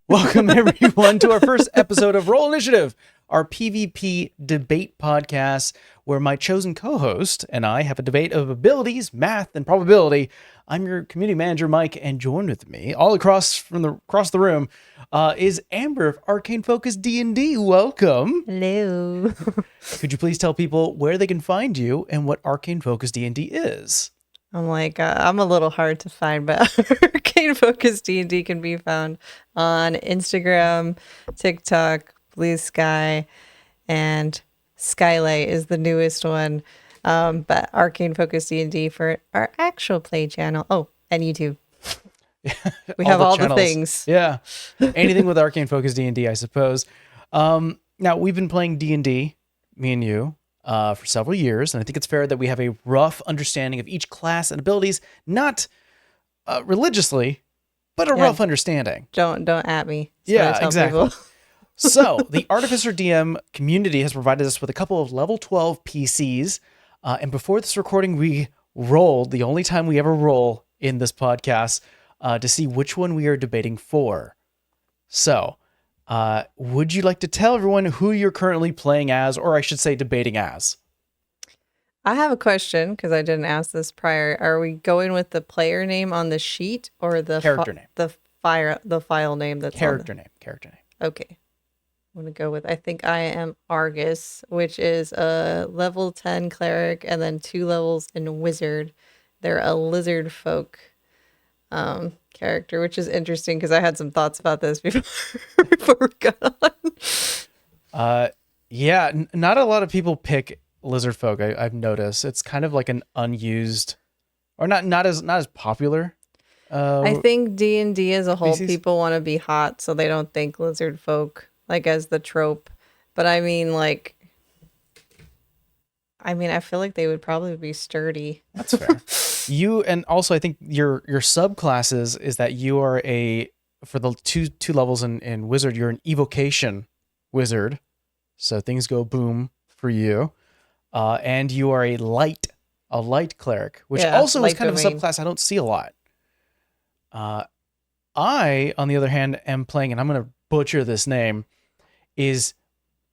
Welcome everyone to our first episode of Roll Initiative, our PvP debate podcast, where my chosen co-host and I have a debate of abilities, math, and probability. I'm your community manager, Mike, and joined with me, all across the room, is Amber of Arcane Focus D&D. Welcome. Hello. Could you please tell people where they can find you and what Arcane Focus D&D is? I'm a little hard to find, but Arcane Focus D&D can be found on Instagram, TikTok, Blue Sky, and Skylight is the newest one. But Arcane Focus D&D for our actual play channel. Oh, and YouTube. We have all the things. Yeah. Anything with Arcane Focus D&D, I suppose. Now, we've been playing D&D, me and you, for several years, and I think it's fair that we have a rough understanding of each class and abilities, not religiously, but a rough understanding. Don't at me. Yeah, exactly. So, the Artificer DM community has provided us with a couple of level 12 PCs, and before this recording, we rolled, the only time we ever roll in this podcast, to see which one we are debating for. So, would you like to tell everyone who you're currently playing as, or I should say debating as? I have a question because I didn't ask this prior. Are we going with the player name on the sheet or the character name? The file name that's character name. Okay. I'm going to go with, I think I am Argus, which is a level 10 cleric and then 2 levels in wizard. They're a lizard folk character, which is interesting because I had some thoughts about this before we got on. Yeah, not a lot of people pick lizard folk. I've noticed it's kind of like an unused, or not as popular. I think D&D as a whole, species. people want to be hot, so they don't think lizard folk like as the trope. But I feel like they would probably be sturdy. That's fair. You, and also I think your subclasses is that you are for the two levels in wizard, you're an evocation wizard, so things go boom for you, and you are a light cleric, which also is kind of a subclass I don't see a lot. I, on the other hand, am playing, and I'm going to butcher this name, is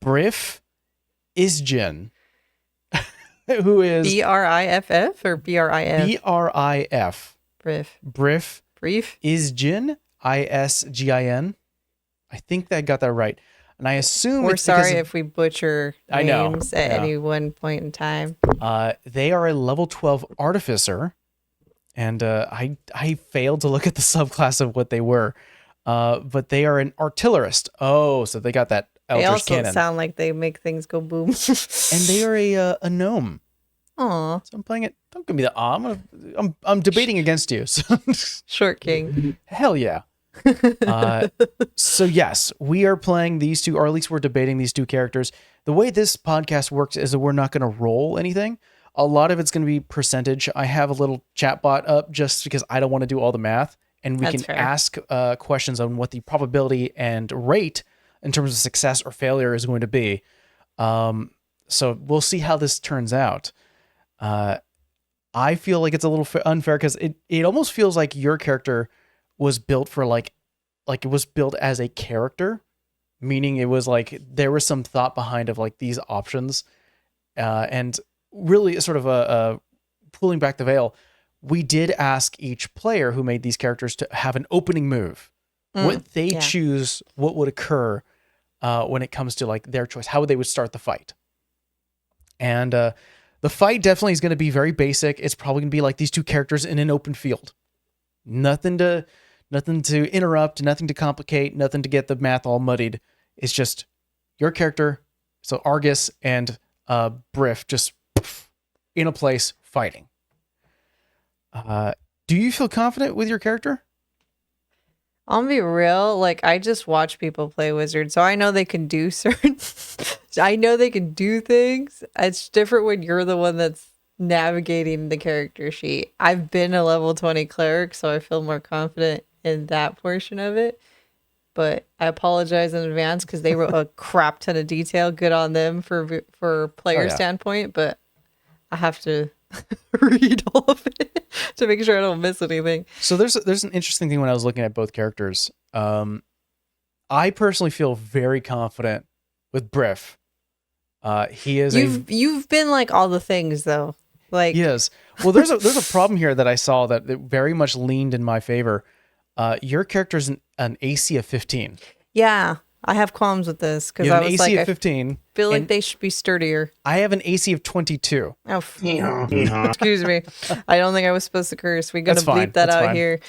Briff Isjin, who is BRIFF or BRIF? BRIF. Briff Isjin, ISGIN. I think I got that right. And I assume we're sorry if we butcher names at any one point in time. They are a level 12 artificer, and I failed to look at the subclass of what they were. But they are an artillerist. Oh, so they got that Eldritch Cannon. They also sound like they make things go boom. And they are a gnome. Aw. So I'm playing it. Don't give me the I'm debating against you. So. Short King. Hell yeah. So yes, we are playing these two, or at least we're debating these two characters. The way this podcast works is that we're not going to roll anything. A lot of it's going to be percentage. I have a little chat bot up just because I don't want to do all the math. And we can ask questions on what the probability and rate in terms of success or failure is going to be. So we'll see how this turns out. I feel like it's a little unfair because it almost feels like your character was built for like it was built as a character, meaning it was like there was some thought behind of like these options, and really sort of a pulling back the veil. We did ask each player who made these characters to have an opening move. What they choose, what would occur when it comes to like their choice, how they would start the fight. And the fight definitely is going to be very basic. It's probably going to be like these two characters in an open field. Nothing to interrupt, nothing to complicate, nothing to get the math all muddied. It's just your character, so Argus and Briff, just in a place fighting. Do you feel confident with your character? I'll be real. Like, I just watch people play wizard, so I know they can do I know they can do things. It's different when you're the one that's navigating the character sheet. I've been a level 20 cleric, so I feel more confident in that portion of it. But I apologize in advance because they wrote a crap ton of detail. Good on them for player standpoint, but I have to read all of it to make sure I don't miss anything. So there's an interesting thing when I was looking at both characters. I personally feel very confident with Briff. He is You've been like all the things though. Like he is. Well, there's a problem here that I saw that very much leaned in my favor. Your character's an AC of 15. yeah, I have qualms with this because You I have an was AC like, of 15. I feel like and they should be sturdier. I have an AC of 22. Oh, excuse me. I don't think I was supposed to curse. We're gonna That's fine. bleep that That's out fine. here.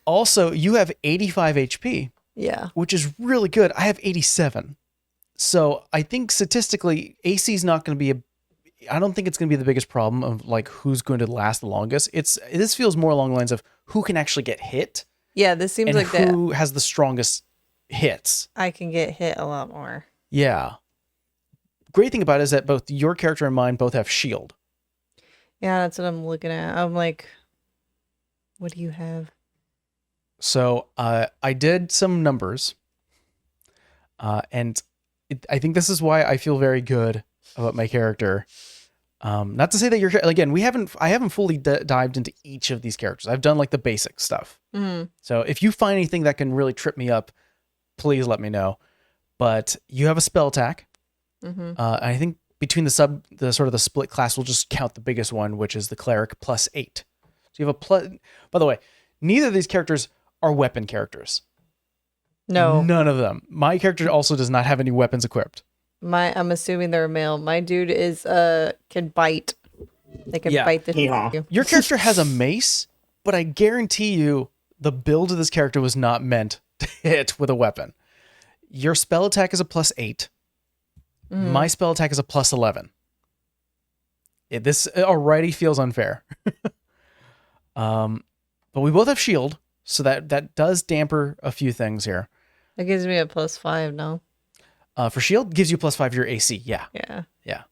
Also, you have 85 HP, Yeah. which is really good. I have 87. So I think statistically, AC is not going to be I don't think it's going to be the biggest problem of like who's going to last the longest. This feels more along the lines of who can actually get hit Yeah, this seems and like that who has the strongest hits. I can get hit a lot more. Yeah. Great thing about it is that both your character and mine both have shield. Yeah, that's what I'm looking at. I'm like, what do you have? So I did some numbers, and I think this is why I feel very good about my character. Not to say that again, I haven't fully dived into each of these characters. I've done like the basic stuff. Mm-hmm. So if you find anything that can really trip me up, please let me know. But you have a spell attack. Mm-hmm. I think between the sort of the split class, we'll just count the biggest one, which is the Cleric +8. So you have a plus. By the way, neither of these characters are weapon characters. No. None of them. My character also does not have any weapons equipped. I'm assuming they're a male. My dude is can bite. They can bite the shit out of you. Your character has a mace, but I guarantee you the build of this character was not meant to hit with a weapon. Your spell attack is a +8. Mm-hmm. My spell attack is a +11. This already feels unfair. But we both have shield, so that does damper a few things here. That gives me a +5 now. For shield, gives you +5 to your AC. Yeah. Yeah. Yeah.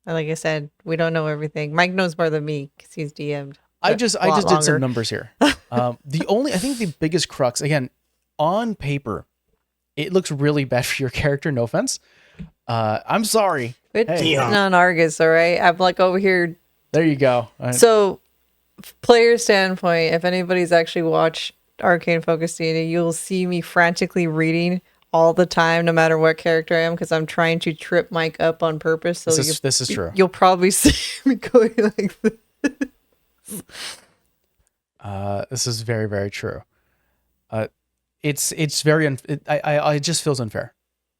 And like I said, we don't know everything. Mike knows more than me because he's DM'd. I just did some numbers here. I think the biggest crux, again, on paper, it looks really bad for your character. No offense. I'm sorry. It's not Argus, all right? I'm like over here. There you go. So, player standpoint, if anybody's actually watched Arcane Focus Data, you'll see me frantically reading all the time, no matter what character I am, because I'm trying to trip Mike up on purpose. So this is true. You'll probably see me going like this. This is very, very true. It's very I just feels unfair,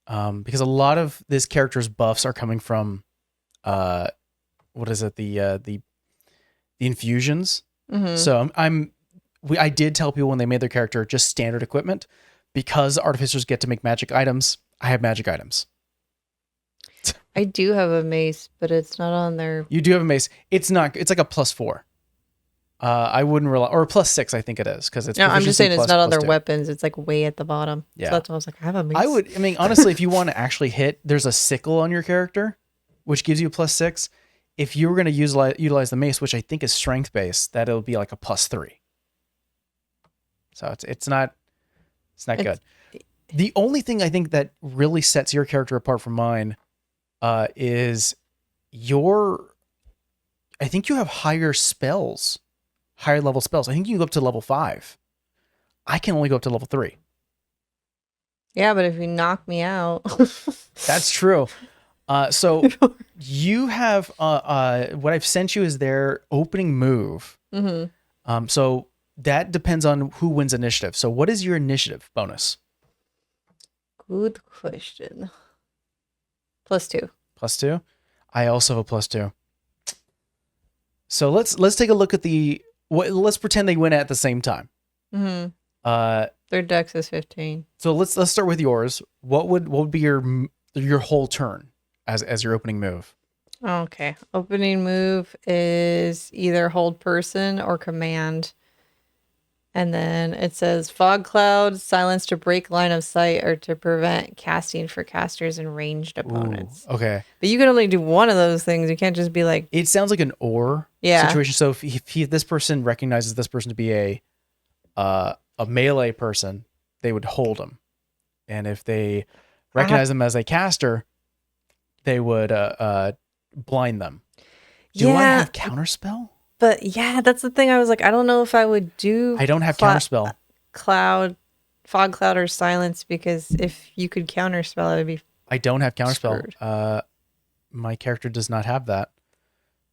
because a lot of this character's buffs are coming from, what is it, the infusions. Mm-hmm. So I did tell people when they made their character just standard equipment, because artificers get to make magic items. I have magic items. I do have a mace, but it's not on there. You do have a mace. It's like a +4. I wouldn't rely, or +6, I think it is, because it's. No, I'm just saying it's not on their +2. weapons. It's like way at the bottom. Yeah, so that's why I was like, I have a mace. I mean, honestly, if you want to actually hit, there's a sickle on your character, which gives you a +6. If you were going to utilize the mace, which I think is strength based, that it'll be like a +3. So it's not good. The only thing I think that really sets your character apart from mine is I think you have higher level spells. I think you can go up to level 5. I can only go up to level 3. Yeah, but if you knock me out. That's true. So you have what I've sent you is their opening move. Mm-hmm. So that depends on who wins initiative. So what is your initiative bonus? Good question. +2. +2? I also have a +2. So let's take a look at let's pretend they win at the same time. Mm-hmm. Their dex is 15. So let's start with yours. What would be your whole turn as your opening move? Okay. Opening move is either hold person or command. And then it says fog cloud, silence to break line of sight or to prevent casting for casters and ranged opponents. Ooh, okay. But you can only do one of those things. You can't just be like. It sounds like an or situation. So if this person recognizes this person to be a melee person, they would hold them. And if they recognize them as a caster, they would blind them. Do I have counterspell? But yeah, that's the thing. I was like, I don't know if I would do. I don't have counterspell. fog cloud, or silence, because if you could counterspell, it would be I don't have counterspell. screwed. My character does not have that.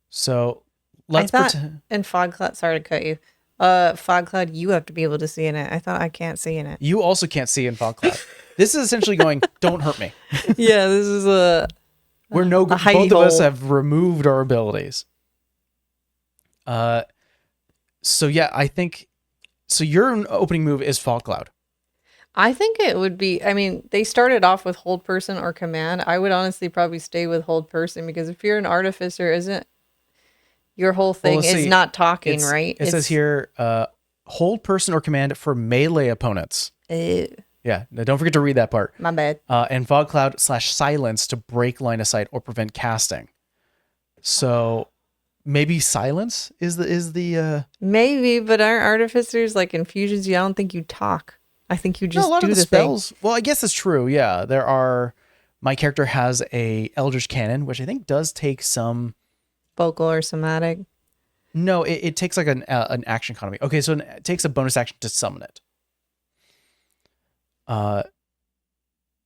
So I let's thought pretend. in fog cloud, sorry to cut you. Fog cloud, you have to be able to see in it. I thought I can't see in it. You also can't see in fog cloud. This is essentially going, don't hurt me. Yeah, this is We're no good. hidey Both of us hole. have removed our abilities. So yeah, I think so. Your opening move is fog cloud. I think it would be, I mean, they started off with hold person or command. I would honestly probably stay with hold person, because if you're an artificer, isn't your whole thing let's is see. not talking, It's- right? It says here, hold person or command for melee opponents. Yeah, now don't forget to read that part. My bad. And fog cloud / silence to break line of sight or prevent casting. So maybe silence is the Maybe, but aren't artificers like infusions? I don't think you talk. I think you just no, a lot do of the the thing. spells. Well, I guess it's true. Yeah, there are. My character has a Eldritch Cannon, which I think does take some. Vocal or somatic. No, it takes like an action economy. Okay, so it takes a bonus action to summon it.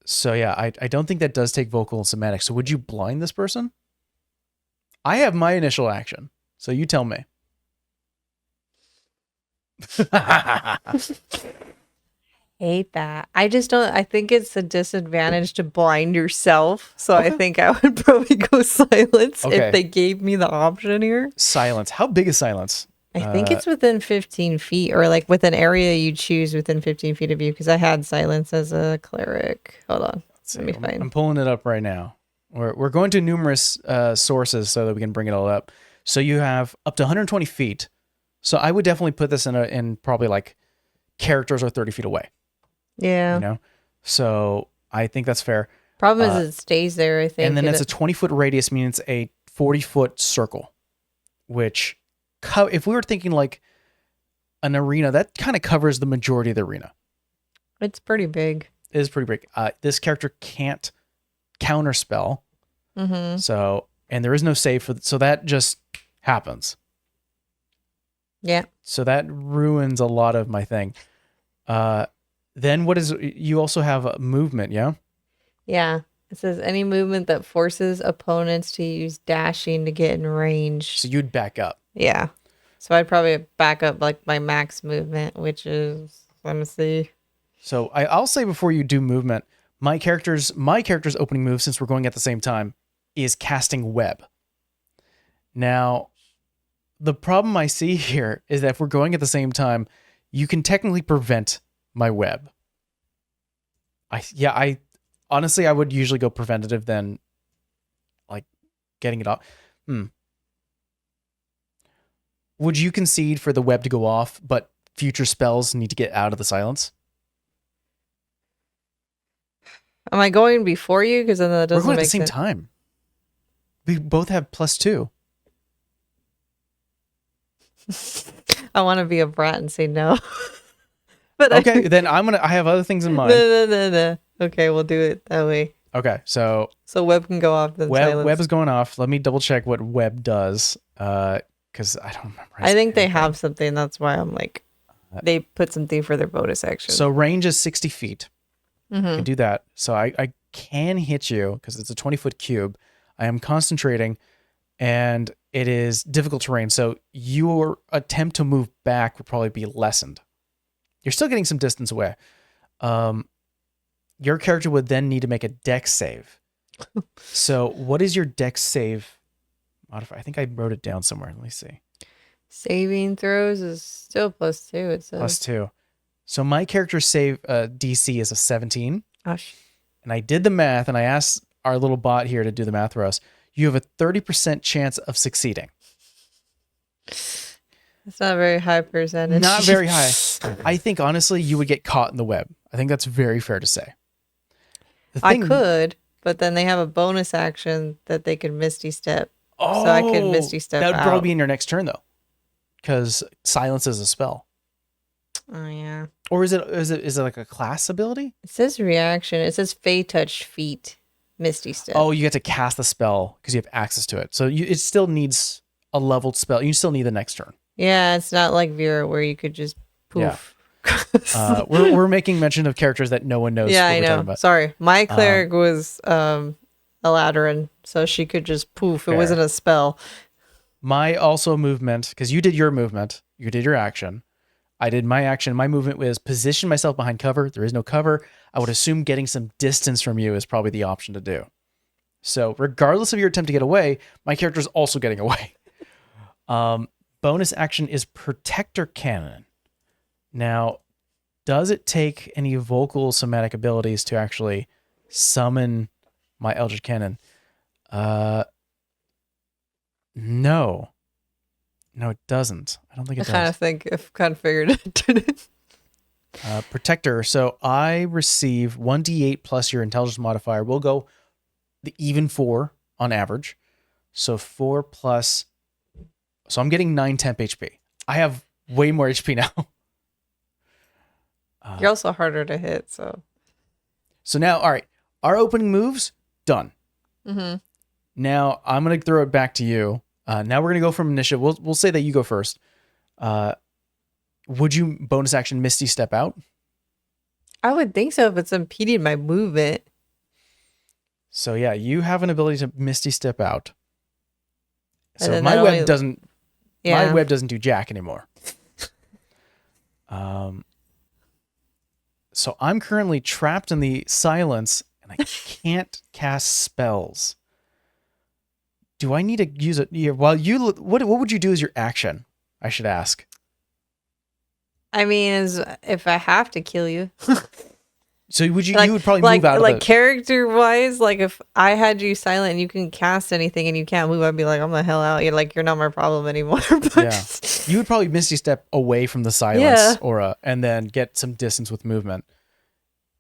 So yeah, I don't think that does take vocal and somatic. So would you blind this person? I have my initial action, so you tell me. Hate that. I just don't. I think it's a disadvantage to blind yourself. So I think I would probably go silence Okay. if they gave me the option here. Silence. How big is silence? I think it's within 15 feet, or like with an area you choose within 15 feet of you, because I had silence as a cleric. Hold on. Let me find. I'm pulling it up right now. We're going to numerous sources so that we can bring it all up. So you have up to 120 feet. So I would definitely put this in probably like characters are 30 feet away. Yeah. You know, so I think that's fair. Problem is it stays there, I think. And then it's a 20-foot radius, meaning it's a 40-foot circle, which if we were thinking like an arena, that kind of covers the majority of the arena. It's pretty big. It is pretty big. This character can't counterspell. Mm-hmm. So, and there is no save so that just happens. Yeah. So that ruins a lot of my thing. Then you also have a movement, yeah? Yeah. It says any movement that forces opponents to use dashing to get in range. So you'd back up. Yeah. So I'd probably back up like my max movement, which is, let me see. So I'll say before you do movement, my character's opening move, since we're going at the same time, is casting web. Now, the problem I see here is that if we're going at the same time, you can technically prevent my web. I honestly, I would usually go preventative than like getting it off. Would you concede for the web to go off, but future spells need to get out of the silence? Am I going before you? Because then that We're doesn't going at make the same sense. time. We both have +2. I want to be a brat and say no. But Okay, then I have other things in mind. No. Okay, we'll do it that way. Okay, so So web can go off then silence. web is going off. Let me double check what web does, because I don't remember. I think they have something. That's why I'm like, they put something for their bonus action. So range is 60 feet. Mm-hmm. I can do that. So I can hit you because it's a 20-foot cube. I am concentrating, and it is difficult terrain. So your attempt to move back would probably be lessened. You're still getting some distance away. Your character would then need to make a dex save. So what is your dex save modifier? I think I wrote it down somewhere. Let me see. Saving throws is still +2. It says +2. So my character's save DC is a 17. Oh, And I did the math, and I asked our little bot here to do the math for us. You have a 30% chance of succeeding. it's not a very high percentage. Not very high. I think, honestly, you would get caught in the web. I think that's very fair to say. I could, but then they have a bonus action that they could Misty Step. So I could Misty Step That would out. probably be in your next turn, though, because silence is a spell. Oh, yeah. Or is it like a class ability? It says reaction. It says Fey Touch Feet, Misty Step. Oh, you get to cast the spell because you have access to it. So it still needs a leveled spell. You still need the next turn. Yeah, it's not like Vera where you could just poof, We're making mention of characters that no one knows. Yeah, what I we're talking know. about. Sorry. My cleric was Eladrin, so she could just poof. Fair. It wasn't a spell. My also movement, because you did your movement, you did your action. I did my action. My movement was position myself behind cover. There is no cover. I would assume getting some distance from you is probably the option to do. So regardless of your attempt to get away, my character is also getting away. Bonus action is Protector Cannon. Now, does it take any vocal somatic abilities to actually summon my Eldritch Cannon? No. No, it doesn't. I don't think it does. I've kind of figured it didn't. Protector. So I receive 1d8 plus your intelligence modifier. We'll go the even 4 on average. So 4 plus. So I'm getting 9 temp HP. I have way more HP now. You're also harder to hit, so. So now, all right. Our opening moves, done. Mm-hmm. Now I'm going to throw it back to you. Now we're going to go from initiative. We'll say that you go first. Would you bonus action Misty Step out? I would think so if it's impeding my movement. So yeah, you have an ability to Misty Step out. And So then my that web only- doesn't. Yeah. My web doesn't do jack anymore. So I'm currently trapped in the silence and I can't cast spells. Do I need to use it? Yeah, while you, what would you do as your action? I should ask. I mean, if I have to kill you. So would you? Like- You would probably like move out like of the. character wise, like if I had you silent and you can cast anything and you can't move, I'd be like, I'm the hell out. You're like, you're not my problem anymore. But Yeah. You would probably Misty Step away from the silence, Yeah. or and then get some distance with movement.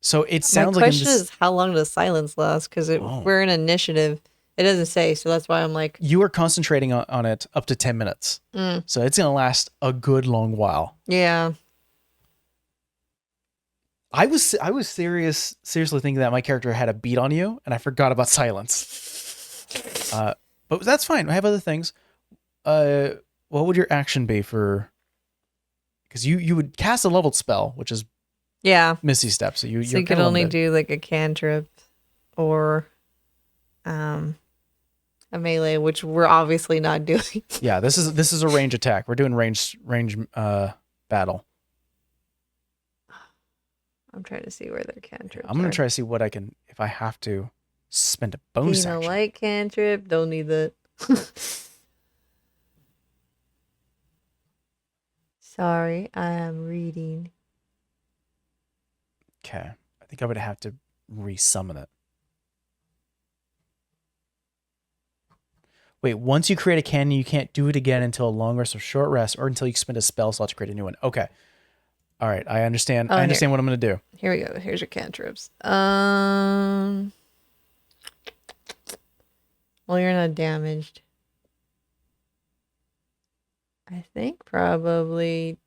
So it my sounds like in question this, is, how long does silence last? Because Oh. we're in initiative. It doesn't say, so that's why I'm like, you are concentrating on it up to 10 minutes. So it's going to last a good long while. yeah. I was seriously thinking that my character had a beat on you, and I forgot about silence. But that's fine. I have other things. What would your action be for? Because you would cast a leveled spell, which is Yeah. Misty Step. So So you're you could kinda only limited. do like a cantrip or a melee, which we're obviously not doing. Yeah, this is a range attack. We're doing range battle. I'm trying to see where their cantrips I'm gonna are. try to see what I can if I have to spend a bonus Being a action. light cantrip, don't need that. Sorry, I am reading. Okay, I think I would have to resummon it. Wait, once you create a cannon, you can't do it again until a long rest or short rest, or until you spend a spell slot to create a new one. Okay, all right, I understand. Oh, I understand what I'm gonna do. Here we go. Here's your cantrips. Well, you're not damaged. I think probably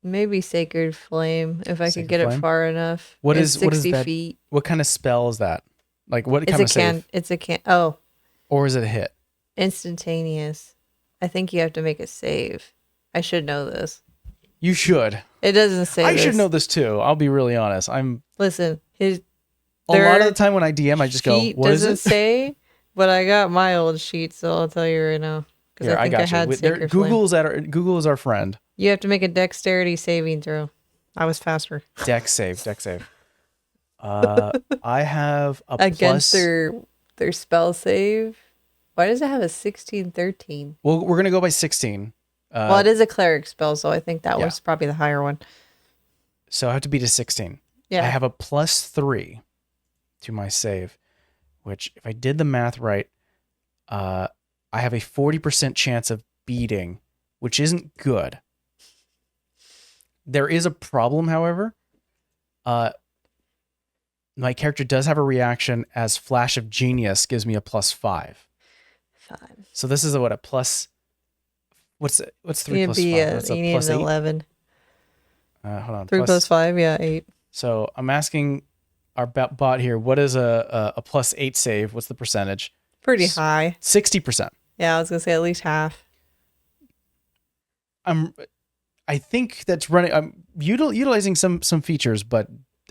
maybe Sacred Flame if I could Sacred get Flame? it far enough. What It's is 60 that? feet. What kind of spell is that? Like what It's kind a of save? It's a can. Oh, Or is it a hit? instantaneous. I think you have to make a save. I should know this. You should. It doesn't say. I this. should know this too. I'll be really honest. I'm Listen, his a lot of their the time when I DM, I just go, sheet "What is doesn't it?" say, but I got my old sheet, so I'll tell you right now. Because Here, I think I, got you. had Sacred Flame. Google is our friend. You have to make a dexterity saving throw. I was faster. Dex save. I have a Against plus. their spell save. Why does it have a 16-13? Well, we're gonna go by 16. Well, it is a cleric spell, so I think that yeah. was probably the higher one. So I have to beat a 16. Yeah. I have a +3 to my save, which if I did the math right, I have a 40% chance of beating, which isn't good. There is a problem, however. My character does have a reaction as Flash of Genius gives me a +5. 5. So this is a plus. What's 3 You'd plus be 5? That's you a need plus an 8. 11. Hold on. 3 plus 5, yeah, 8. So I'm asking our bot here, what is a +8 save? What's the percentage? Pretty high. 60%. Yeah, I was gonna say at least half. I I think that's running. I'm utilizing some features, but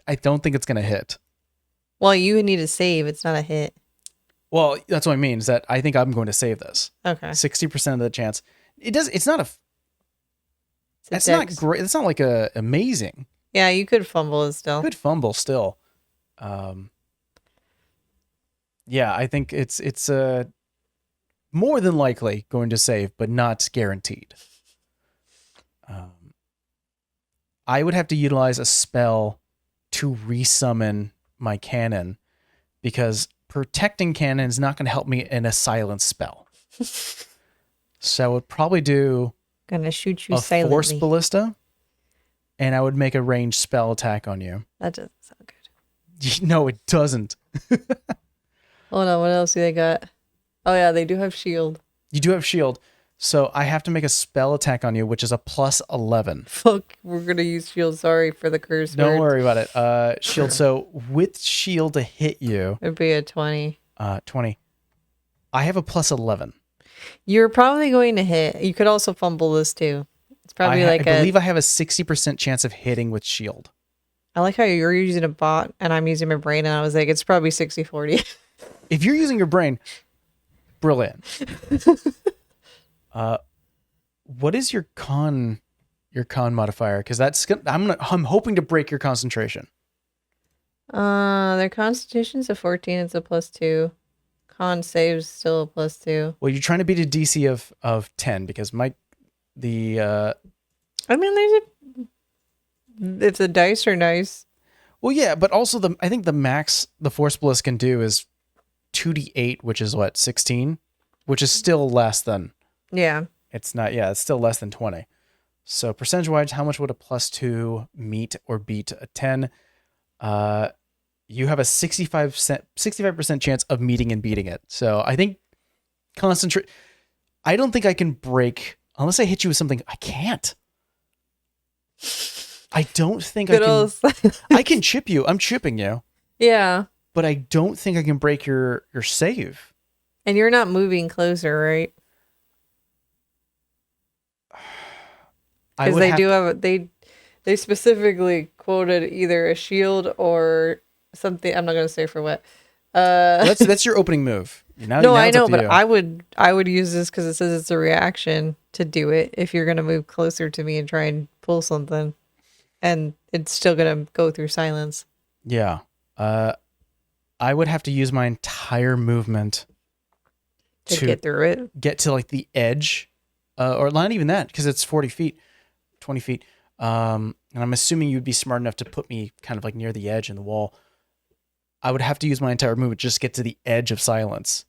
I don't think it's going to hit. Well, you need to save. It's not a hit. Well, that's what I mean. Is that I think I'm going to save this. Okay. 60% of the chance. It does. It's not a. It's It's not great. It's not like a amazing. Yeah, you could fumble it still. Good fumble still. Yeah, I think it's more than likely going to save, but not guaranteed. I would have to utilize a spell to resummon my cannon because protecting cannon is not going to help me in a silence spell. So I would probably do Gonna shoot you a silently. force ballista, and I would make a ranged spell attack on you. That doesn't sound good. No, it doesn't. Hold on, what else do they got? Oh yeah, they do have shield. You do have shield, so I have to make a spell attack on you, which is a plus 11. Fuck, we're gonna use shield. Sorry for the curse Don't words. worry about it. Shield. So with shield to hit you, It'd be a 20. 20. I have a plus 11. You're probably going to hit. You could also fumble this too. It's probably I like believe I have a 60% chance of hitting with shield. I like how you're using a bot and I'm using my brain, and I was like, it's probably 60-40. If you're using your brain, brilliant. What is your con modifier? Because I'm hoping to break your concentration. Their constitution's a 14. It's a +2. Con saves still a +2. Well, you're trying to beat a DC of 10 because I mean, if the dice are nice. Well, yeah, but also I think the max the Force Bliss can do is 2d8, which is what, 16, which is still less than. Yeah. It's not. Yeah, it's still less than 20. So percentage wise, how much would a +2 meet or beat a 10? You have a 65% chance of meeting and beating it. So I think concentrate. I don't think I can break unless I hit you with something. I can't. I don't think I can. I can chip you. I'm chipping you. Yeah. But I don't think I can break your save. And you're not moving closer, right? Because they specifically quoted either a shield or something. I'm not gonna say for what. That's your opening move. No, I know, but I would use this because it says it's a reaction to do it if you're gonna move closer to me and try and pull something, and it's still gonna go through silence. Yeah. I would have to use my entire movement to get through it. Get to like the edge, or not even that because it's 40 feet, 20 feet. And I'm assuming you'd be smart enough to put me kind of like near the edge in the wall. I would have to use my entire movement just to get to the edge of silence.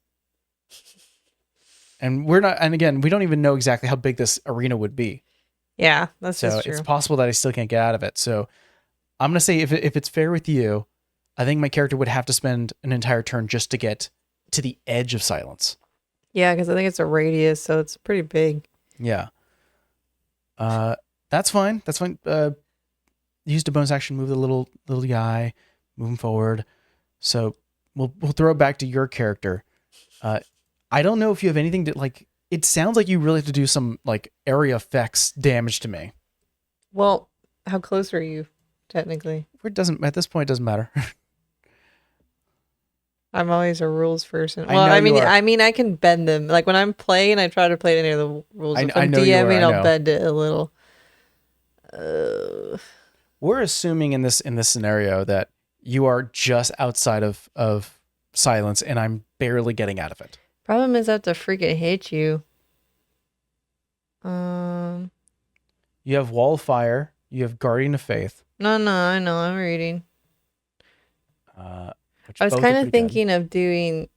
And again, we don't even know exactly how big this arena would be. Yeah, that's just true. It's possible that I still can't get out of it. So I'm going to say if it's fair with you, I think my character would have to spend an entire turn just to get to the edge of silence. Yeah, because I think it's a radius, so it's pretty big. Yeah. That's fine. That's fine. Used a bonus action, move the little guy, move him forward. So we'll throw it back to your character. I don't know if you have anything to like. It sounds like you really have to do some like area effects damage to me. Well, how close are you, technically? At this point, it doesn't matter. I'm always a rules person. Well, I mean, I can bend them. Like when I'm playing, I try to play any of the rules. If I'm DMing, I'll bend it a little. We're assuming in this scenario that you are just outside of silence, and I'm barely getting out of it. Problem is I have to freaking hit you. You have Wall of Fire. You have Guardian of Faith. No, I know. I'm reading. I was kind of thinking of doing.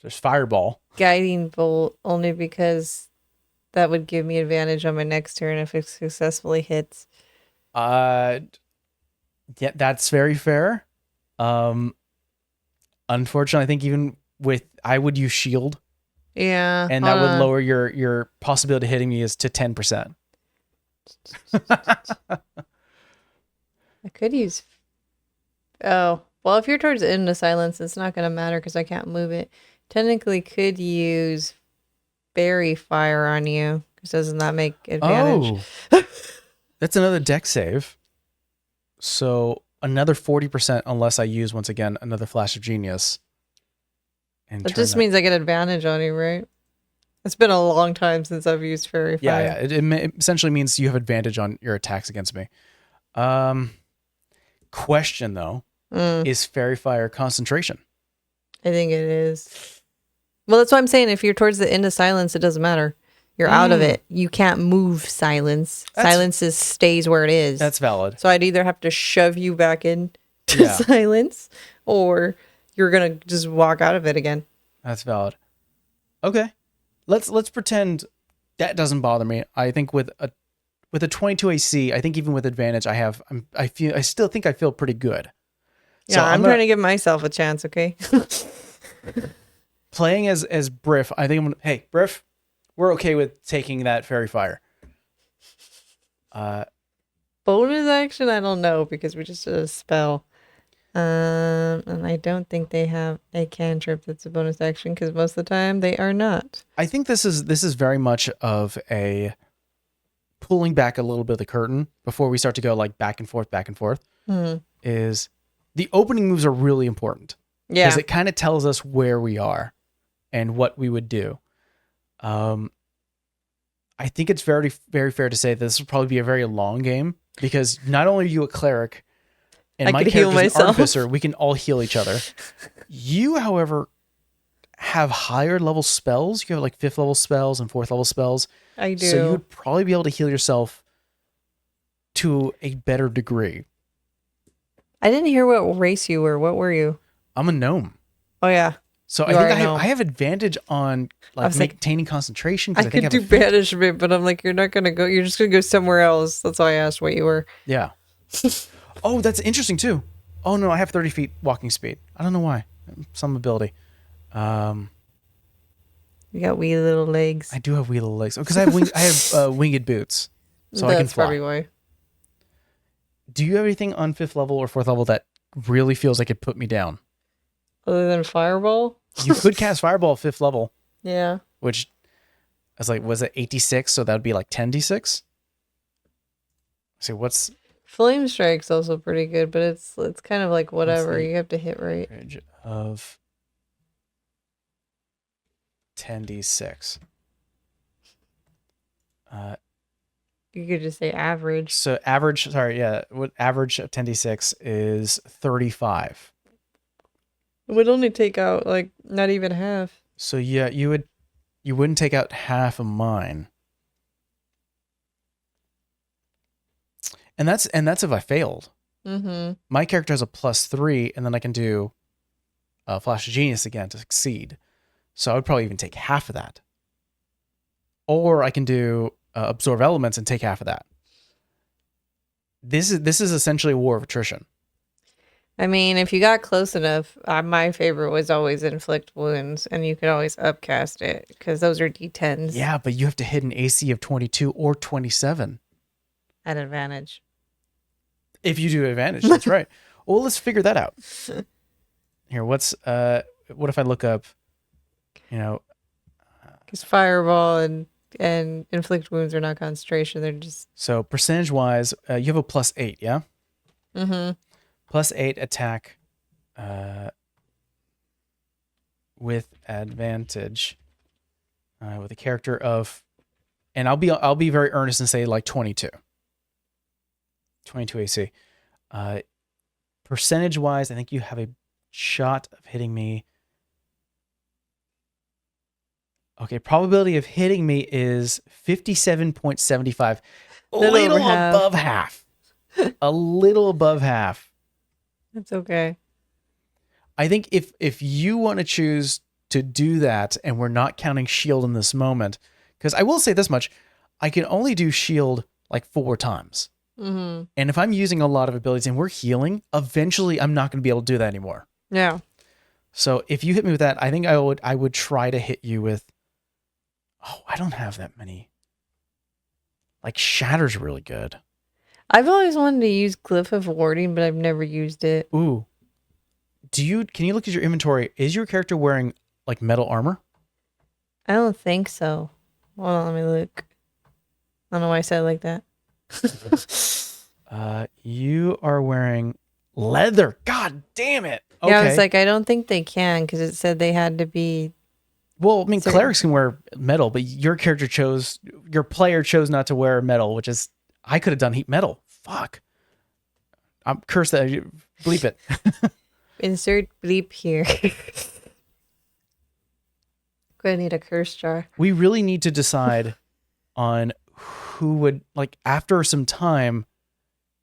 There's Fireball. Guiding Bolt, only because that would give me advantage on my next turn if it successfully hits. Yeah, that's very fair. Unfortunately, I think even I would use shield. Yeah. And that would lower your possibility of hitting me is to 10%. I could use. Oh, well, if you're towards the end of silence, it's not going to matter because I can't move it. Technically, could use Berry Fire on you Because doesn't that make advantage? Oh, that's another deck save. So another 40% unless I use, once again, another Flash of Genius. And It just means I get advantage on you, right? It's been a long time since I've used Fairy Fire. Yeah. It essentially means you have advantage on your attacks against me. Question, though, is Fairy Fire concentration? I think it is. Well, that's why I'm saying if you're towards the end of silence, it doesn't matter. You're out of it. You can't move silence. Silence stays where it is. That's valid. So I'd either have to shove you back in to silence, or you're gonna just walk out of it again. That's valid. Okay, let's pretend that doesn't bother me. I think with a 22 AC, I think even with advantage, I still think I feel pretty good. Yeah, So I'm trying to give myself a chance. Okay. Playing as Briff, I think I'm gonna. Hey, Briff, we're okay with taking that Fairy Fire. Bonus action, I don't know because we just did a spell. And I don't think they have a cantrip that's a bonus action because most of the time they are not. I think this is very much of a pulling back a little bit of the curtain before we start to go like back and forth. Is the opening moves are really important. Yeah, because it kind of tells us where we are and what we would do. I think it's very, very fair to say this will probably be a very long game because not only are you a cleric and my character's an artificer, we can all heal each other. You, however, have higher level spells. You have like 5th level spells and 4th level spells. I do. So you would probably be able to heal yourself to a better degree. I didn't hear what race you were. What were you? I'm a gnome. Oh, yeah. So I think I have advantage on like maintaining concentration. I could do banishment, but I'm like, you're not going to go. You're just going to go somewhere else. That's why I asked what you were. Yeah. Oh, that's interesting too. Oh no, I have 30 feet walking speed. I don't know why. Some ability. You got wee little legs. I do have wee little legs because I have winged boots, so I can fly. That's probably why. Do you have anything on 5th level or 4th level that really feels like it put me down? Other than Fireball? You could cast Fireball at 5th level. Yeah. Which I was like, was it 86? So that would be like 10d6. So what's Flame Strike's also pretty good, but it's kind of like whatever. You have to hit right. Average of 10d6. You could just say average. So average, what average of 10d6 is 35. It would only take out like not even half. So yeah, you wouldn't take out half of mine. And that's if I failed. Mm-hmm. My character has a +3, and then I can do Flash of Genius again to succeed. So I would probably even take half of that. Or I can do Absorb Elements and take half of that. This is essentially a war of attrition. I mean, if you got close enough, my favorite was always Inflict Wounds, and you could always upcast it because those are D10s. Yeah, but you have to hit an AC of 22 or 27. At advantage. If you do advantage, that's right. Well, let's figure that out. Here, what if I look up, because Fireball and Inflict Wounds are not concentration. They're just... So percentage-wise, you have a +8, yeah? Mm-hmm. +8 attack with advantage with a character of... And I'll be very earnest and say like 22. 22 AC. Percentage-wise, I think you have a shot of hitting me. Okay, probability of hitting me is 57.75. A little above half. A little above half. That's okay. I think if you want to choose to do that, and we're not counting shield in this moment, because I will say this much, I can only do shield like 4 times. Mm-hmm. And if I'm using a lot of abilities and we're healing, eventually I'm not going to be able to do that anymore. Yeah. So if you hit me with that, I think I would try to hit you with... Oh, I don't have that many. Like Shatter's really good. I've always wanted to use Glyph of Warding, but I've never used it. Ooh. Can you look at your inventory? Is your character wearing like metal armor? I don't think so. Hold on, let me look. I don't know why I said it like that. You are wearing leather. God damn it. Okay. Yeah, I was like, I don't think they can because it said they had to be. Well, I mean, certain. clerics can wear metal, but your player chose not to wear metal, which is, I could have done heat metal. Fuck. I'm cursed that bleep it. Insert bleep here. Gonna need a curse jar. We really need to decide on who would, like, after some time,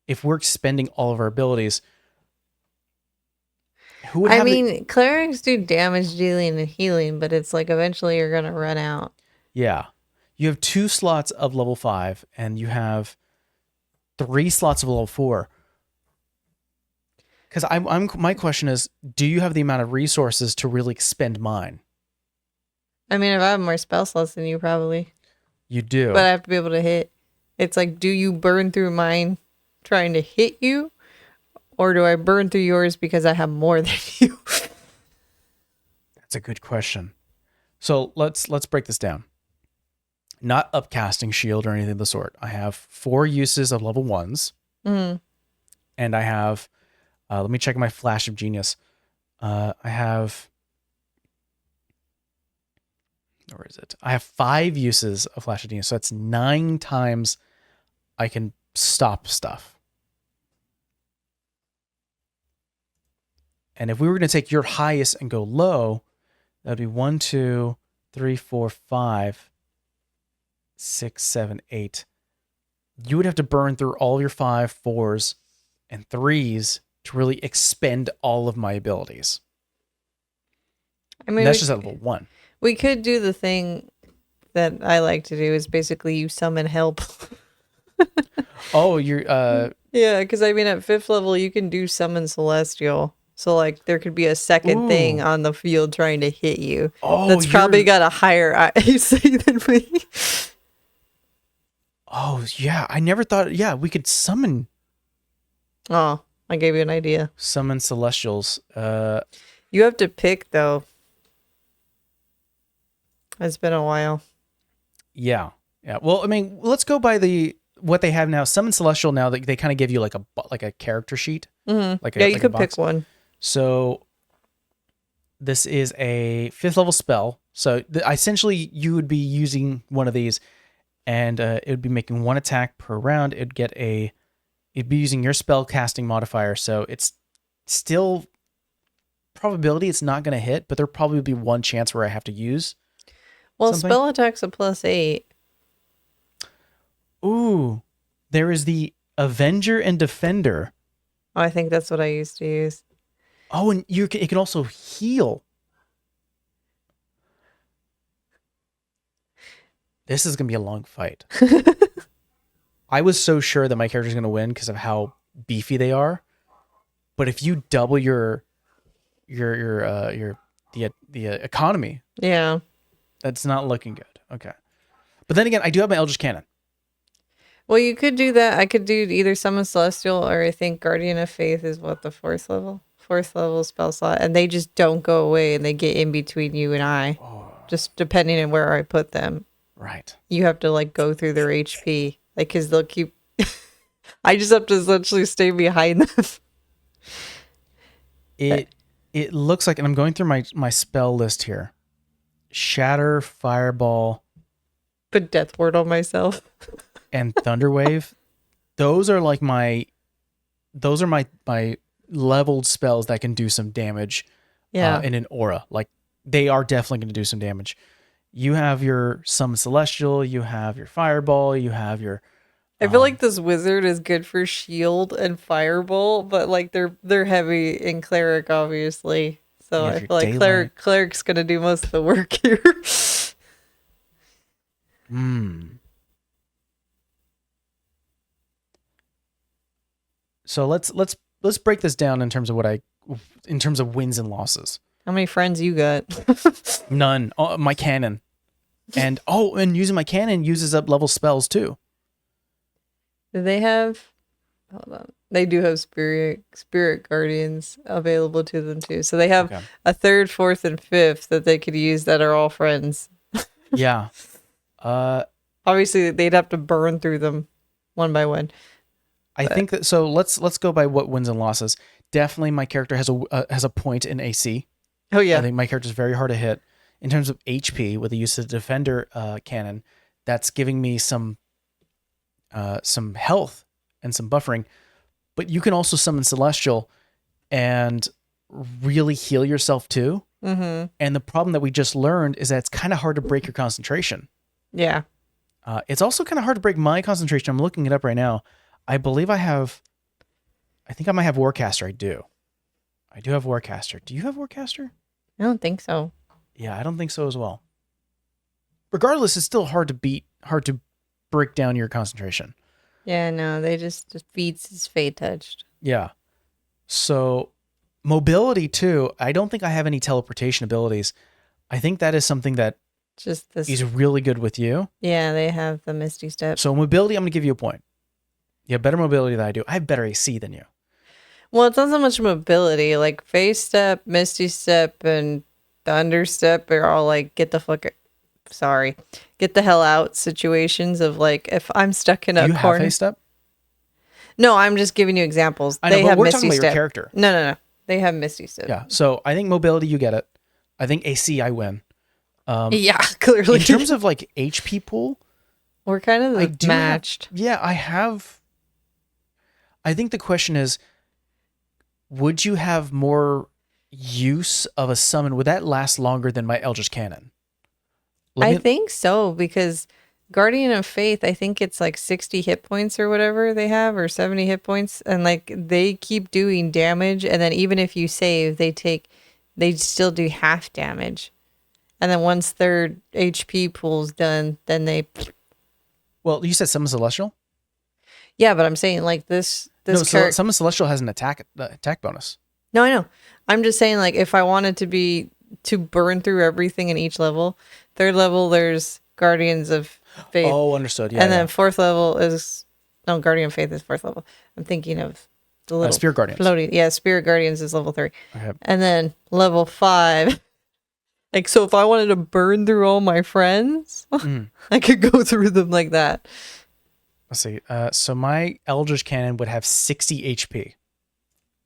if we're expending all of our abilities, who would I have mean, clerics do damage dealing and healing, but it's like eventually you're gonna run out. Yeah. You have 2 slots of level 5 and you have 3 slots of level 4. Because my question is, do you have the amount of resources to really expend mine? I mean, if I have more spell slots than you, probably. You do. But I have to be able to hit. It's like, do you burn through mine trying to hit you? Or do I burn through yours because I have more than you? That's a good question. So let's break this down. Not upcasting shield or anything of the sort. I have 4 uses of level 1s. Mm. And I have, let me check my flash of genius. I have, where is it? I have 5 uses of flash of genius. So that's 9 times I can stop stuff. And if we were going to take your highest and go low, that would be 1, 2, 3, 4, 5, 6, 7, 8. You would have to burn through all your 5, 4s, and 3s to really expend all of my abilities. I mean, that's just at level 1. We could do the thing that I like to do is basically you summon help. Oh, you're yeah, because I mean at 5th level you can do summon celestial. So like there could be a second thing on the field trying to hit you. Oh, that's probably got a higher AC than me. Oh yeah, I never thought. Yeah, we could summon. Oh, I gave you an idea. Summon celestials. You have to pick though. It's been a while. Yeah. Well, I mean, let's go by what they have now. Summon celestial now. They kind of give you like a character sheet. Mm-hmm. Like you could pick one. So this is a 5th level spell. So essentially, you would be using one of these, and it would be making 1 attack per round. It'd be using your spell casting modifier. So it's still probability it's not going to hit, but there'll probably be 1 chance where I have to use. Well, something. Spell attack's a +8. Ooh, there is the Avenger and Defender. Oh, I think that's what I used to use. Oh, and it can also heal. This is going to be a long fight. I was so sure that my character's going to win because of how beefy they are. But if you double the economy, yeah, that's not looking good. Okay. But then again, I do have my Eldritch Cannon. Well, you could do that. I could do either Summon Celestial or I think Guardian of Faith is what, the 4th level? 4th level spell slot. And they just don't go away and they get in between you and I. Oh. Just depending on where I put them. Right. You have to like go through their HP. Like, because they'll keep... I just have to essentially stay behind them. It looks like, and I'm going through my spell list here. Shatter, Fireball. Put Death Ward on myself. And Thunderwave. Those are like my leveled spells that can do some damage. Yeah. In an aura. Like, they are definitely going to do some damage. You have your Summon Celestial, you have your Fireball, you have your... I feel like this wizard is good for shield and fireball, but like they're heavy in cleric, obviously. So I feel like cleric's gonna do most of the work here. So let's break this down in terms of wins and losses. How many friends you got? None. Oh, my cannon. And using my cannon uses up level spells too. Do they have... Hold on. They do have spirit guardians available to them too. So they have a 3rd, 4th, and 5th that they could use that are all friends. Yeah. Obviously, they'd have to burn through them one by one. I think that, so let's go by what wins and losses. Definitely my character has a point in AC. Oh, yeah. I think my character is very hard to hit. In terms of HP, with the use of the Defender cannon, that's giving me some health and some buffering. But you can also summon Celestial and really heal yourself too. Mm-hmm. And the problem that we just learned is that it's kind of hard to break your concentration. Yeah. It's also kind of hard to break my concentration. I'm looking it up right now. I believe I think I might have Warcaster. I do have Warcaster. Do you have Warcaster? I don't think so. Yeah, I don't think so as well. Regardless, it's still hard to break down your concentration. Yeah, no, they just defeats his fate touched. Yeah. So mobility too. I don't think I have any teleportation abilities. I think that is something that Just this. is really good with you. Yeah, they have the Misty Step. So mobility, I'm going to give you a point. You have better mobility than I do. I have better AC than you. Well, it's not so much mobility. Like Phase Step, Misty Step, and Thunder Step are all like get the hell out situations of like if I'm stuck in Do a you have corner. haste step? No, I'm just giving you examples. I know, They but have we're Misty talking about Step. your character. No. They have Misty Step. Yeah. So I think mobility, you get it. I think AC, I win. Yeah, clearly. In terms of like HP pool, we're kind of I do matched. I have. I think the question is, would you have more use of a summon? Would that last longer than my Eldritch Cannon? I think so, because Guardian of Faith, I think it's like 60 hit points or whatever they have, or 70 hit points, and like they keep doing damage, and then even if you save, they still do half damage. And then once their HP pool's done, then they... Well, you said Summon Celestial? Yeah, but I'm saying like this Summon Celestial has an attack bonus. No, I know. I'm just saying like if I wanted to burn through everything in each level, third level there's Guardians of Faith. Oh, understood. Yeah. And then fourth level is... No, Guardian of Faith is fourth level. I'm thinking of the little... Spirit Guardians. Floaty. Yeah, Spirit Guardians is level 3. Okay. And then level 5... Like, so if I wanted to burn through all my friends, I could go through them like that. Let's see. So my Eldritch Cannon would have 60 HP.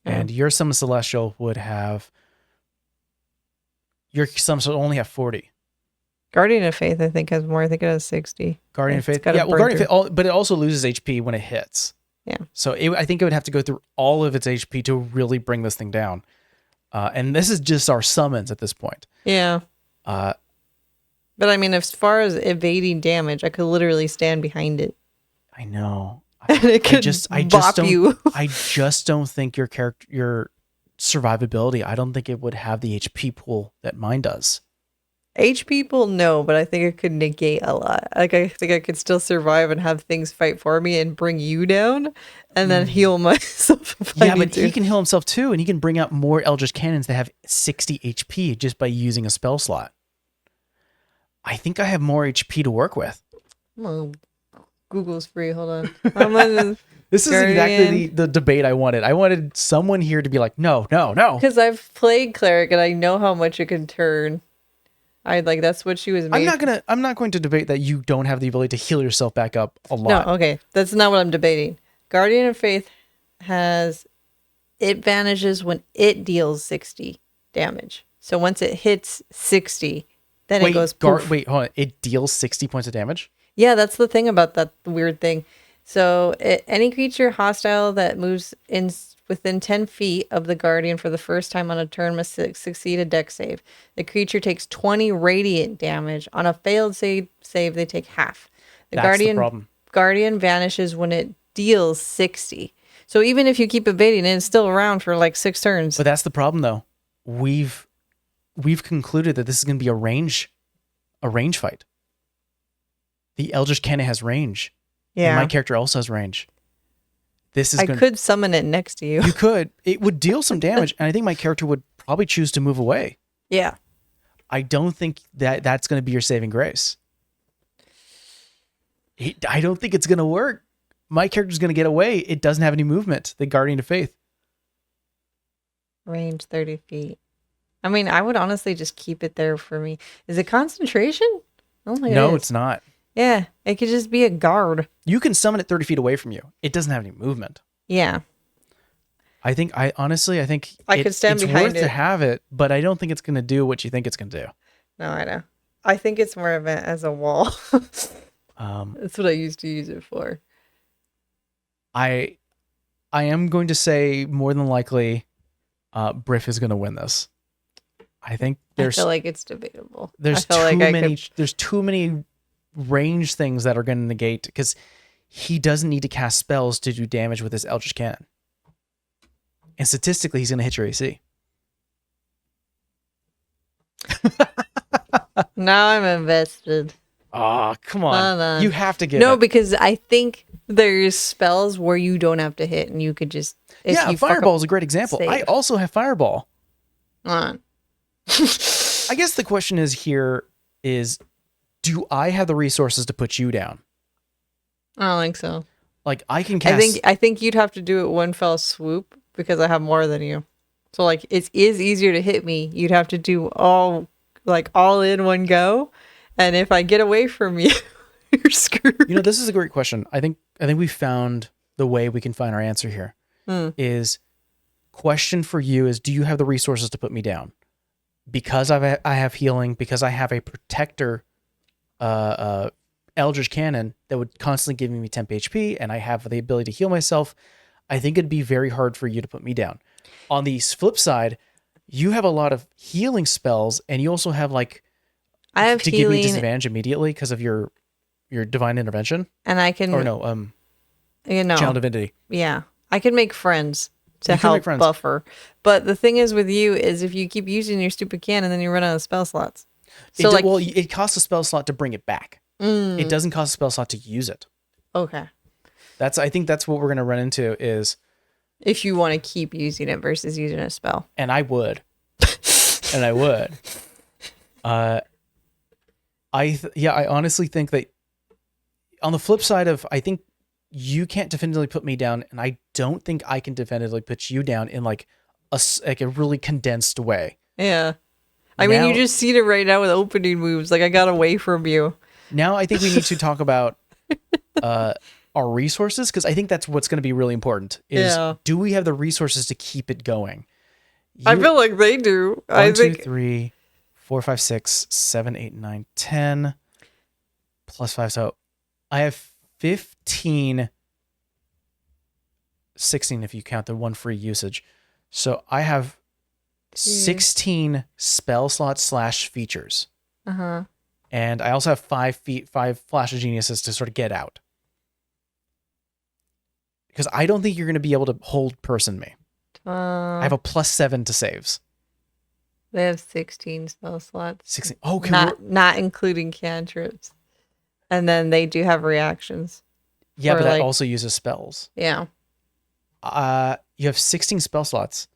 And your Summon Celestial would have... Your Summon Celestial only have 40. Guardian of Faith, I think, has more. I think it has 60. Guardian of Faith? Yeah, well, Guardian of Faith, but it also loses HP when it hits. Yeah. So I think it would have to go through all of its HP to really bring this thing down. And this is just our summons at this point. Yeah. But I mean, as far as evading damage, I could literally stand behind it. I know. And it could bop you. I just don't think your survivability, I don't think it would have the HP pool that mine does. HP pool, no, but I think it could negate a lot. Like, I think I could still survive and have things fight for me and bring you down and then heal myself if I need to. He can heal himself too, and he can bring out more Eldritch Cannons that have 60 HP just by using a spell slot. I think I have more HP to work with. Well, Google's free. Hold on. This is exactly the debate I wanted. I wanted someone here to be like, no. Because I've played Cleric and I know how much it can turn. That's what she was made. I'm not going to debate that you don't have the ability to heal yourself back up a lot. No, okay. That's not what I'm debating. Guardian of Faith it vanishes when it deals 60 damage. So once it hits 60, then it goes poof. Wait, hold on. It deals 60 points of damage? Yeah, that's the thing about that weird thing. So any creature hostile that moves within 10 feet of the Guardian for the first time on a turn must succeed a dex save. The creature takes 20 radiant damage. On a failed save, they take half. That's the problem. Guardian vanishes when it deals 60. So even if you keep evading it, it's still around for like 6 turns. But that's the problem, though. We've concluded that this is going to be a range fight. The Eldritch Cannon has range. Yeah. And my character also has range. I could summon it next to you. You could. It would deal some damage, and I think my character would probably choose to move away. Yeah. I don't think that's going to be your saving grace. I don't think it's going to work. My character's going to get away. It doesn't have any movement. The Guardian of Faith. Range 30 feet. I mean, I would honestly just keep it there for me. Is it concentration? No, it's not. Yeah, it could just be a guard. You can summon it 30 feet away from you. It doesn't have any movement. Yeah. I think could stand it's behind worth to it. have it, but I don't think it's going to do what you think it's going to do. No, I know. I think it's more of it as a wall. That's what I used to use it for. I am going to say more than likely, Briff is going to win this. I think I feel like it's debatable. There's there's too many range things that are going to negate, because he doesn't need to cast spells to do damage with his Eldritch Cannon. And statistically, he's going to hit your AC. Now I'm invested. Oh, come on. You have to get No, because I think there's spells where you don't have to hit and you could just... Fireball is a great example. save. I also have Fireball. On. I guess the question is, do I have the resources to put you down? I don't think so. Like, I can cast... I think you'd have to do it one fell swoop because I have more than you. So, like, it is easier to hit me. You'd have to do all in one go. And if I get away from you, you're screwed. You know, this is a great question. I think we found the way we can find our answer here. Is question for you is, do you have the resources to put me down? Because I have healing, because I have a protector Eldritch Cannon that would constantly give me temp HP, and I have the ability to heal myself, I think it'd be very hard for you to put me down. On the flip side, you have a lot of healing spells, and you also have I have to healing, give me disadvantage immediately because of your divine intervention. And I can Channel Divinity. Yeah. I can make friends to help buffer. But the thing is with you is if you keep using your stupid cannon, then you run out of spell slots. So it costs a spell slot to bring it back. It doesn't cost a spell slot to use it. Okay. I think that's what we're going to run into is... If you want to keep using it versus using a spell. And I would. I honestly think that on the flip side of, I think you can't definitively put me down, and I don't think I can definitively put you down in a really condensed way. Yeah. I mean, you just seen it right now with opening moves. I got away from you. Now I think we need to talk about our resources, because I think that's what's going to be really important is, do we have the resources to keep it going? I feel like they do. 1, 2, 3, 4, 5, 6, 7, 8, 9, 10 plus 5. So I have 15, 16 if you count the one free usage. So I have 16 spell slots / features. Uh-huh. And I also have 5 Flash of Geniuses to sort of get out. Because I don't think you're going to be able to hold person me. I have a +7 to saves. They have 16 spell slots. 16. Oh, not including cantrips. And then they do have reactions. Yeah, but that also uses spells. Yeah. You have 16 spell slots.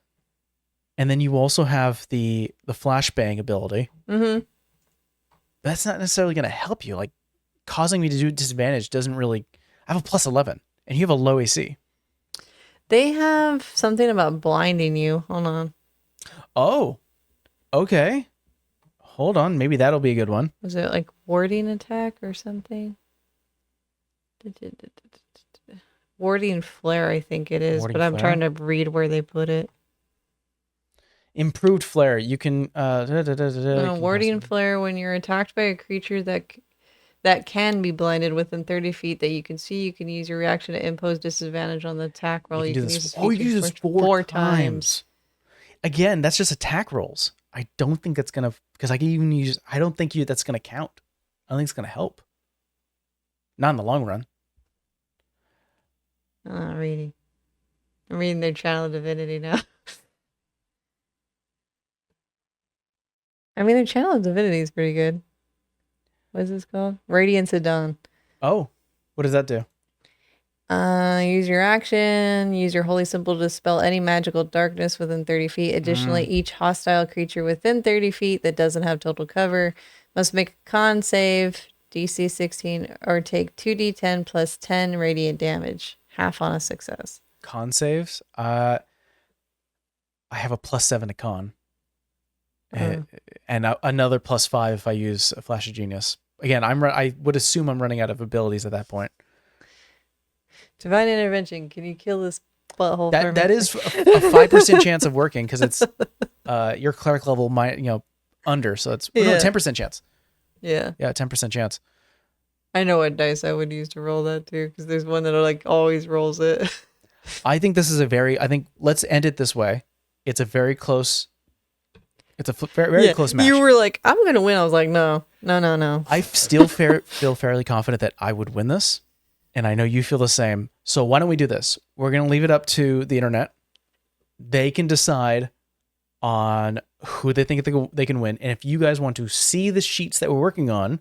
And then you also have the flashbang ability. Mm-hmm. That's not necessarily going to help you. Causing me to do disadvantage doesn't really... I have a +11, and you have a low AC. They have something about blinding you. Hold on. Oh, okay. Hold on. Maybe that'll be a good one. Was it warding attack or something? Warding flare, I think it is, but I'm trying to read where they put it. Improved flare. You can... warding flare, when you're attacked by a creature that can be blinded within 30 feet that you can see, you can use your reaction to impose disadvantage on the attack roll. You can use this 4 times. Again, that's just attack rolls. I don't think that's going to... Because I can even use... I don't think that's going to count. I don't think it's going to help. Not in the long run. I'm not reading. I'm reading their Channel Divinity now. I mean, their Channel of Divinity is pretty good. What is this called? Radiance of Dawn. Oh, what does that do? Use your action. Use your holy symbol to dispel any magical darkness within 30 feet. Additionally, each hostile creature within 30 feet that doesn't have total cover must make a con save, DC 16, or take 2d10 plus 10 radiant damage. Half on a success. Con saves? I have a +7 to con. And another +5 if I use a Flash of Genius. again, I would assume I'm running out of abilities at that point. Divine intervention. Can you kill this butthole for me? That is a 5% chance of working because it's your cleric level under, so it's 10% chance. Yeah. Yeah, 10% chance. I know what dice I would use to roll that too, because there's one that like always rolls it. I think this is let's end it this way. It's a very close. It's a very close match. You were like, I'm gonna win. I was like, no. I still feel fairly confident that I would win this, and I know you feel the same. So why don't we do this? We're gonna leave it up to the internet. They can decide on who they think they can win, and if you guys want to see the sheets that we're working on,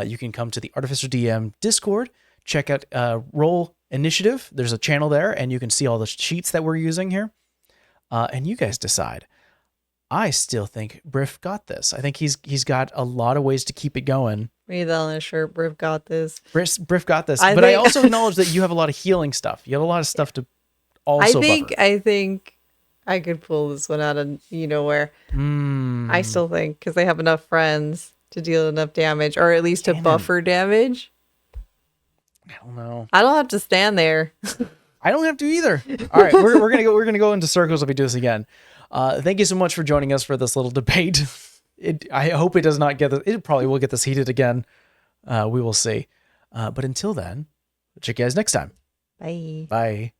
you can come to the ArtificerDM Discord. Check out Roll Initiative. There's a channel there, and you can see all the sheets that we're using here. And you guys decide. I still think Briff got this. I think he's got a lot of ways to keep it going. Read that on his shirt. Briff got this. Briff got this. I also acknowledge that you have a lot of healing stuff. You have a lot of stuff to also buffer. I think I could pull this one out of where. I still think because they have enough friends to deal enough damage, or at least to buffer damage. I don't know. I don't have to stand there. I don't have to either. All right, we're gonna go into circles if we do this again. Thank you so much for joining us for this little debate. I hope it does not get this. It probably will get this heated again. We will see. But until then, check you guys next time. Bye. Bye.